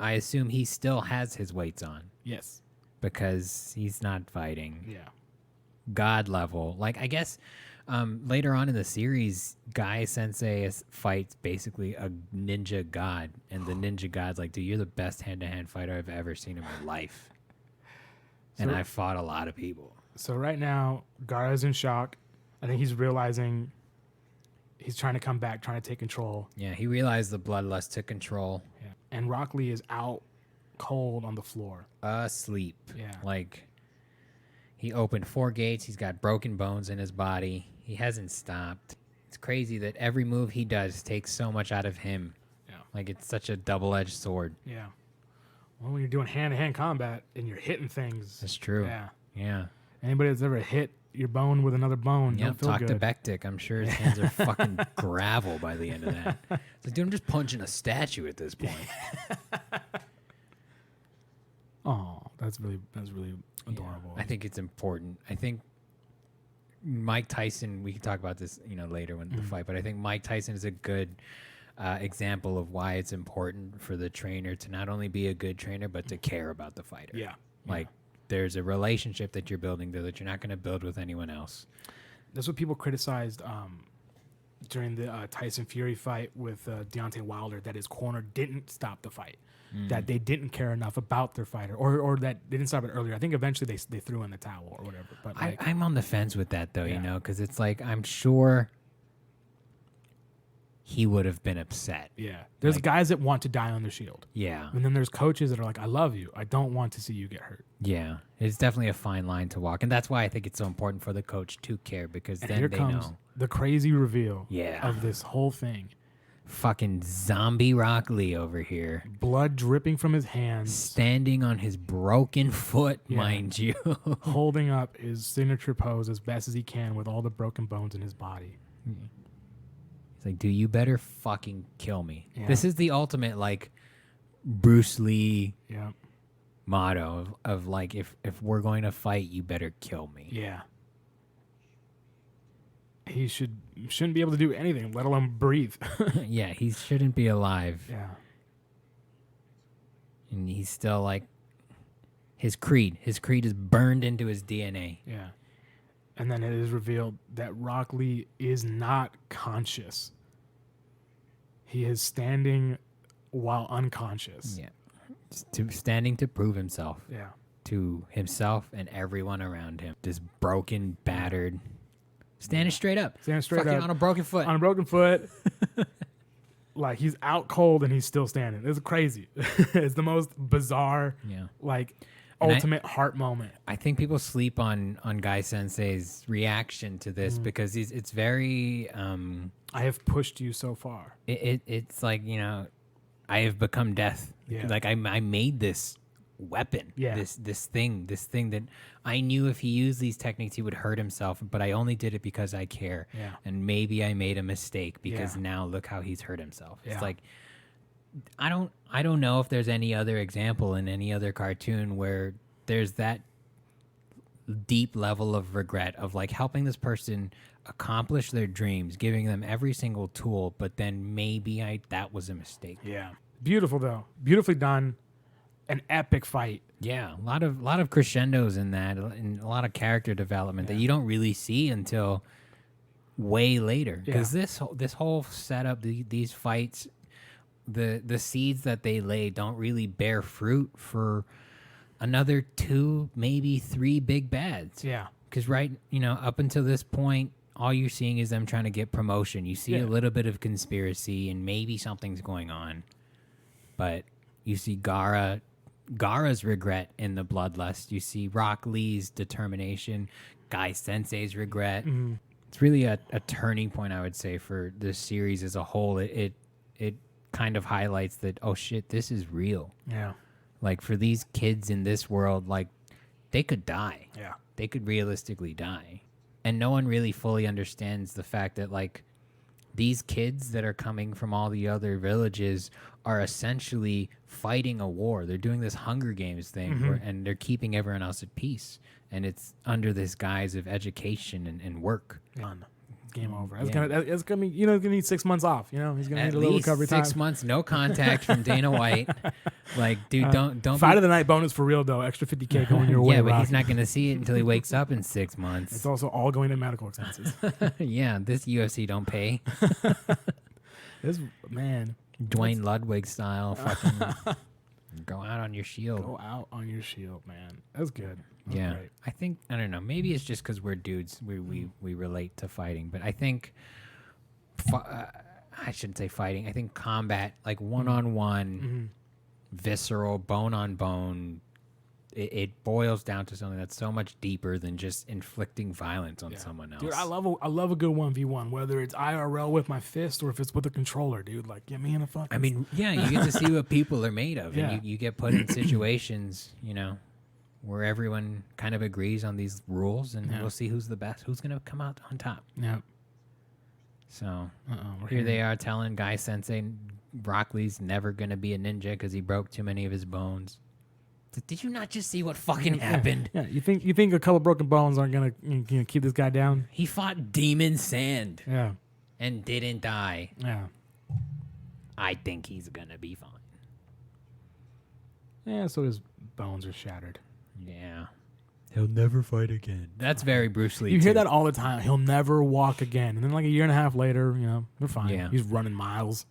I assume he still has his weights on. Yes. Because he's not fighting. Yeah. God level. Like, I guess Later on in the series, Guy Sensei fights basically a ninja god, and the ninja god's like, dude, you're the best hand-to-hand fighter I've ever seen in my life. And I fought a lot of people. So right now, Gaara's in shock. I think he's realizing he's trying to come back, trying to take control. Yeah, he realized the bloodlust took control. Yeah. And Rock Lee is out cold on the floor. Asleep. Yeah. Like, he opened 4 gates. He's got broken bones in his body. He hasn't stopped. It's crazy that every move he does takes so much out of him. Yeah. Like, it's such a double-edged sword. Yeah. Well, when you're doing hand-to-hand combat and you're hitting things. That's true. Yeah. Yeah. Anybody that's ever hit your bone with another bone, don't feel talk good. to Bektik. I'm sure his hands are fucking gravel by the end of that. It's like, dude, I'm just punching a statue at this point. Oh, that's really adorable. I think it's important. I think Mike Tyson, we can talk about this, later when the fight, but I think Mike Tyson is a good example of why it's important for the trainer to not only be a good trainer, but to care about the fighter. Yeah. Like, there's a relationship that you're building there that you're not going to build with anyone else. That's what people criticized during the Tyson Fury fight with Deontay Wilder, that his corner didn't stop the fight, that they didn't care enough about their fighter, or that they didn't stop it earlier. I think eventually they threw in the towel or whatever. But I'm on the fence with that, though, because it's like, I'm sure he would have been upset. Yeah. There's guys that want to die on the shield. Yeah. And then there's coaches that are like, I love you. I don't want to see you get hurt. Yeah. It's definitely a fine line to walk. And that's why I think it's so important for the coach to care, because then here they comes know. The crazy reveal Yeah. of this whole thing. Fucking zombie Rock Lee over here. Blood dripping from his hands. Standing on his broken foot, mind you. Holding up his signature pose as best as he can with all the broken bones in his body. He's like, dude, you better fucking kill me. Yeah. This is the ultimate, like, Bruce Lee Yeah. motto of like, if we're going to fight, you better kill me. Yeah. He shouldn't be able to do anything, let alone breathe. Yeah, he shouldn't be alive. Yeah. And he's still like, his creed is burned into his DNA. Yeah. And then it is revealed that Rock Lee is not conscious. He is standing while unconscious. Yeah. Standing to prove himself. Yeah. To himself and everyone around him. Just broken, battered. Standing straight up. Fucking on a broken foot. On a broken foot. Like, he's out cold and he's still standing. It's crazy. It's the most bizarre, ultimate heart moment. I think people sleep on Guy Sensei's reaction to this because it's very... I have pushed you so far. It's like, I have become death. Yeah. Like, I made this weapon. Yeah. This thing that I knew if he used these techniques he would hurt himself, but I only did it because I care. Yeah. And maybe I made a mistake because now look how he's hurt himself. Yeah. It's like, I don't know if there's any other example in any other cartoon where there's that deep level of regret of like helping this person accomplish their dreams, giving them every single tool, but then maybe that was a mistake. Yeah. Beautiful though. Beautifully done. An epic fight. Yeah, a lot of crescendos in that, and a lot of character development that you don't really see until way later. Because this whole setup, these fights, the seeds that they lay don't really bear fruit for another 2, maybe 3 big bads. Yeah. Because up until this point, all you're seeing is them trying to get promotion. You see a little bit of conspiracy and maybe something's going on, but you see Gaara's regret in the bloodlust. You see Rock Lee's determination, Guy Sensei's regret. Mm-hmm. It's really a turning point, I would say, for this series as a whole. It kind of highlights that, oh shit, this is real. Yeah. Like, for these kids in this world, like, they could die. Yeah. They could realistically die. And no one really fully understands the fact that, like, these kids that are coming from all the other villages are essentially fighting a war. They're doing this Hunger Games thing, and they're keeping everyone else at peace. And it's under this guise of education and work. game over. It's gonna be, you know, gonna need 6 months off. You know, he's gonna need a little recovery time. 6 months, no contact from Dana White. Like, dude, don't fight of the night bonus for real though. Extra $50K going your way. Yeah, but Rock. he's not gonna see it until he wakes up in 6 months. It's also all going to medical expenses. Yeah, this UFC don't pay. This man, Dwayne Ludwig style, fucking go out on your shield. Go out on your shield, man. That's good. That's Yeah, great. I think, I don't know. Maybe it's just because we're dudes. We relate to fighting, but I think I shouldn't say fighting. I think combat, like one-on-one, visceral, bone-on-bone. It boils down to something that's so much deeper than just inflicting violence on someone else. Dude, I love a good 1v1, whether it's IRL with my fist or if it's with a controller, dude. Like, get me in a fucking... I mean, yeah, you get to see what people are made of. Yeah. And you get put in situations, you know, where everyone kind of agrees on these rules, and we'll see who's the best, who's going to come out on top. Yeah. So here they are telling Guy Sensei Rock Lee's never going to be a ninja because he broke too many of his bones. Did you not just see what fucking happened? Yeah, you think a couple broken bones aren't gonna keep this guy down? He fought Demon Sand. Yeah. And didn't die. Yeah. I think he's gonna be fine. Yeah, so his bones are shattered. Yeah. He'll never fight again. That's very Bruce Lee. You hear that all the time. He'll never walk again. And then like a year and a half later, you know, they're fine. Yeah. He's running miles.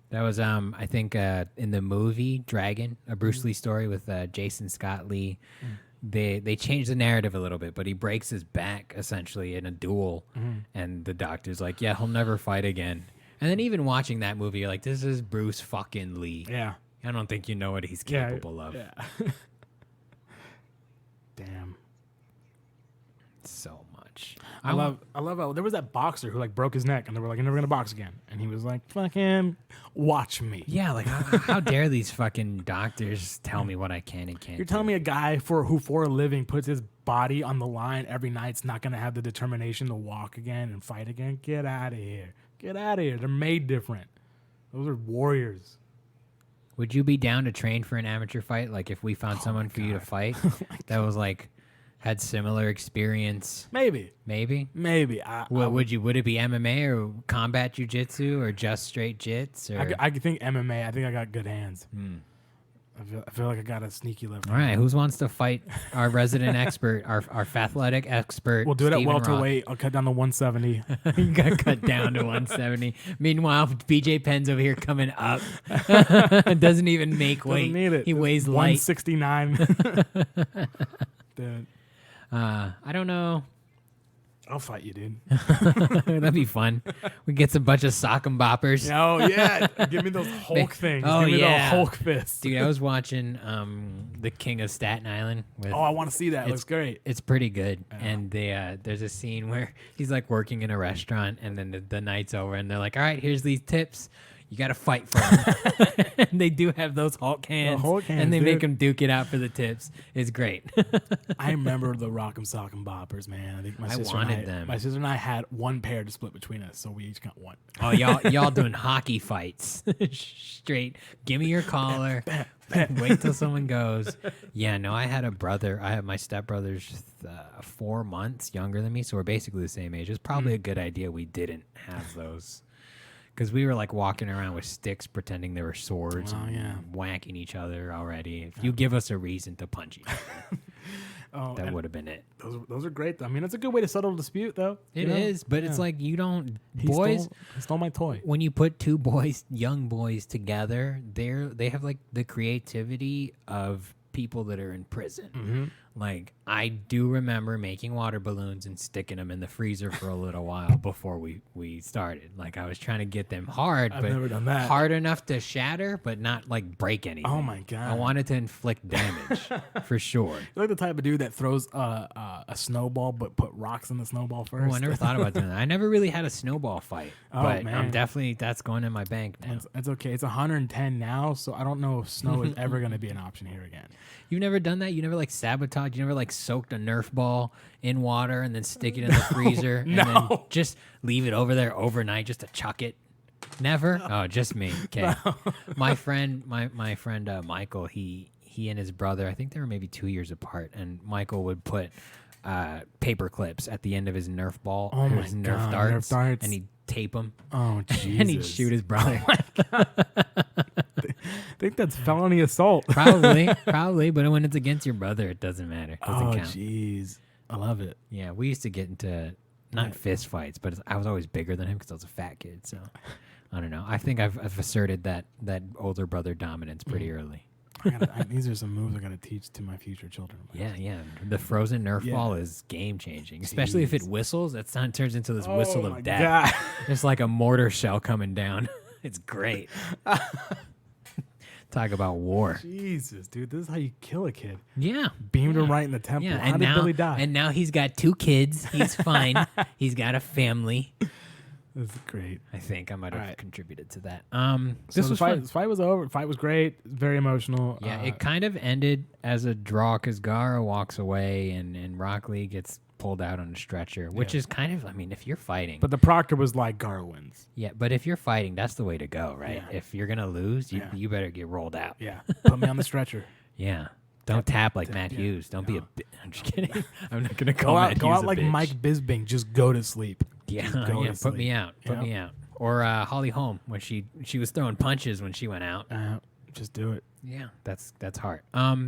That was I think in the movie Dragon, a Bruce Lee story with Jason Scott Lee. They changed the narrative a little bit, but he breaks his back essentially in a duel, and the doctor's like, "Yeah, he'll never fight again." And then even watching that movie, you're like, "This is Bruce fucking Lee." Yeah. I don't think you know what he's capable of. Yeah. Damn. So much. I love how there was that boxer who like broke his neck and they were like, "You're never gonna box again," and he was like, "Fuck him, watch me." Yeah, like how dare these fucking doctors tell me what I can and can't. You're telling me a guy who for a living puts his body on the line every night's not gonna have the determination to walk again and fight again? Get out of here! Get out of here! They're made different. Those are warriors. Would you be down to train for an amateur fight? Like if we found someone for you to fight that was like had similar experience? Maybe. Would it be MMA or combat jiu-jitsu or just straight jits? Or? I could think MMA. I think I got good hands. I feel like I got a sneaky left. All right, who wants to fight our resident expert, our Fathletic expert? We'll do it Stephen at welterweight. Roth. I'll cut down to 170. You got cut down to 170. Meanwhile, BJ Penn's over here coming up. Doesn't even make weight. Doesn't need it. He weighs light. 169. Dude. I don't know. I'll fight you, dude. That'd be fun. We get some bunch of sock and boppers. Oh, yeah. Give me those Hulk things. Oh, Give me yeah. the Hulk fists. Dude, I was watching The King of Staten Island. I want to see that. It looks great. It's pretty good. And there's a scene where he's like working in a restaurant, and then the night's over, and they're like, "All right, here's these tips. You got to fight for them." And they do have those Hulk hands, and they make them duke it out for the tips. It's great. I remember the Rock'em Sock'em Boppers, man. I think my sister and I had one pair to split between us, so we each got one. Oh, y'all doing hockey fights. Straight. Give me your collar. Wait till someone goes. Yeah, no, I had a brother. I have my stepbrother's 4 months younger than me, so we're basically the same age. It's probably a good idea we didn't have those. Because we were like walking around with sticks pretending they were swords and whacking each other already. If you give us a reason to punch each other, that would have been it. Those are great, though. I mean, it's a good way to settle a dispute, though. It is, but it's like you don't... He stole my toy. When you put two young boys together, they have like the creativity of people that are in prison. Like, I do remember making water balloons and sticking them in the freezer for a little while before we started. Like, I was trying to get them hard, I've but never done that. Hard enough to shatter, but not like break anything. Oh my God. I wanted to inflict damage for sure. You're like the type of dude that throws a snowball but put rocks in the snowball first. Oh, I never thought about doing that. I never really had a snowball fight, but man. I'm definitely, that's going in my bank now. It's okay. It's 110 now, so I don't know if snow is ever going to be an option here again. You've never done that? You never like sabotage? You never like soaked a Nerf ball in water and then stick it in the freezer and then just leave it over there overnight just to chuck it? Never? No. Oh, just me. Okay. No. My friend Michael, he and his brother, I think they were maybe 2 years apart, and Michael would put paper clips at the end of his Nerf ball. Oh my his God, Nerf darts. and he'd tape them. Oh, Jesus. And he'd shoot his brother. I think that's felony assault. probably, but when it's against your brother, it doesn't matter. It doesn't count. Jeez. I love it. Yeah, we used to get into not fist fights, but I was always bigger than him because I was a fat kid. So I don't know. I think I've asserted that older brother dominance pretty early. These are some moves I got to teach to my future children. Yeah. The frozen Nerf ball is game changing, especially if it whistles. That sound turns into this whistle of death. God. It's like a mortar shell coming down. It's great. Talk about war. Jesus, dude, this is how you kill a kid. Yeah. Beamed him right in the temple. Yeah. How did Billy die? And now he's got 2 kids. He's fine. He's got a family. That's great. I think I might have contributed to that. This was fun. The fight was over. The fight was great. Very emotional. Yeah, it kind of ended as a draw because Gaara walks away and Rock Lee gets pulled out on a stretcher, which is kind of, I mean, if you're fighting. But the proctor was like, Gaara wins. Yeah, but if you're fighting, that's the way to go, right? Yeah. If you're going to lose, you better get rolled out. Yeah, put me on the stretcher. Yeah. Don't tap like Matt Hughes. Don't be a I'm just kidding. I'm not going to call Matt Hughes Go out like bitch. Mike Bisping. Just go to sleep. Yeah, put me out. Put me out. Or Holly Holm, when she was throwing punches when she went out. Just do it. Yeah, that's hard.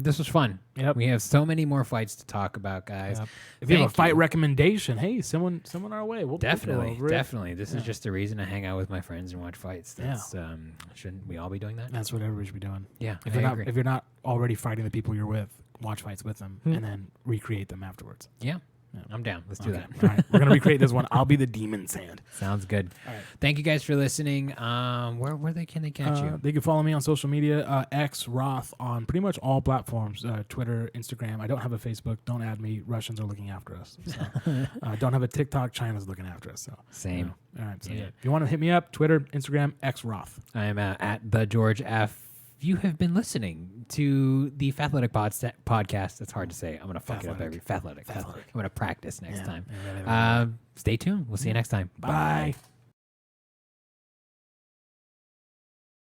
This was fun. Yep. We have so many more fights to talk about, guys. Yep. If you have a fight recommendation, hey, someone our way. We'll definitely. This is just a reason to hang out with my friends and watch fights. That's, yeah. Shouldn't we all be doing that? That's what everybody should be doing. Yeah, if you're not already fighting the people you're with, watch fights with them and then recreate them afterwards. Yeah. I'm down. Let's do that. All right. We're going to recreate this one. I'll be the demon sand. Sounds good. All right. Thank you guys for listening. Where can they catch you? They can follow me on social media, X Wroth on pretty much all platforms, Twitter, Instagram. I don't have a Facebook. Don't add me. Russians are looking after us. So. Don't have a TikTok. China's looking after us. So Same. All right. So yeah. If you want to hit me up, Twitter, Instagram, X Wroth. I am at the George F. You have been listening to the Fathletic podcast. That's hard to say. I'm going to fuck it up every Fathletic. I'm going to practice next time. Stay tuned. We'll see you next time. Bye.